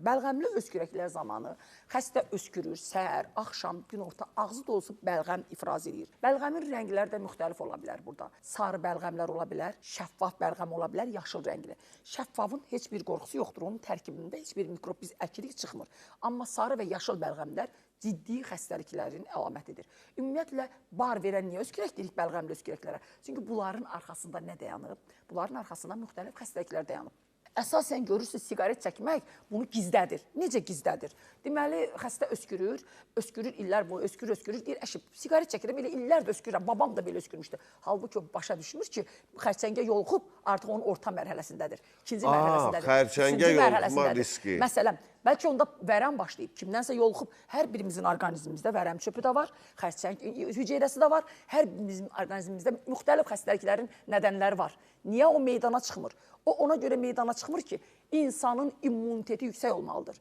Bəlğəmli öskürəklər zamanı xəstə öskürür, səhər, axşam, günorta ağzı dolusu bəlğəm ifraz edir. Bəlğəmin rəngləri də müxtəlif ola bilər burada. Sarı bəlğəmlər ola bilər, şəffaf bəlğəm ola bilər, yaşıl rəngli. Şəffafın heç bir qorxusu yoxdur, onun tərkibində heç bir mikrob biz əkilik çıxmır. Amma sarı və yaşıl bəlğəmlər ciddi xəstəliklərin əlamətidir. Ümumiyyətlə, bar verən niyə öskürək deyirik bəlğəmli öskürəklərə? Çünki bunların arxasında nə dayanıb? Bunların arxasında müxtəlif xəstəliklər dayanıb. Əsasən görürsünüz, siqaret çəkmək bunu gizlədir. Necə gizlədir? Deməli, xəstə öskürür illər boyu, öskürür, deyir, əşib, siqaret çəkirəm, elə illər də öskürürəm, babam da belə öskürmüşdü. Halbuki o başa düşmür ki, xərçəngə yoluxub, artıq onun orta mərhələsindədir, ikinci mərhələsindədir, xərçəngə yoluxma riski. Məsələn, bəlkə onda vərəm başlayıb, kimdənsə yoluxub, hər birimizin orqanizmimizdə vərəm çöpü də var, xərçəng hüceyrəsi də var, hər birimizin orqanizmimizdə müxtəlif xəstəliklərin nədənləri var. Niyə o meydana çıxmır? O ona görə meydana çıxmır ki, insanın immuniteti yüksək olmalıdır.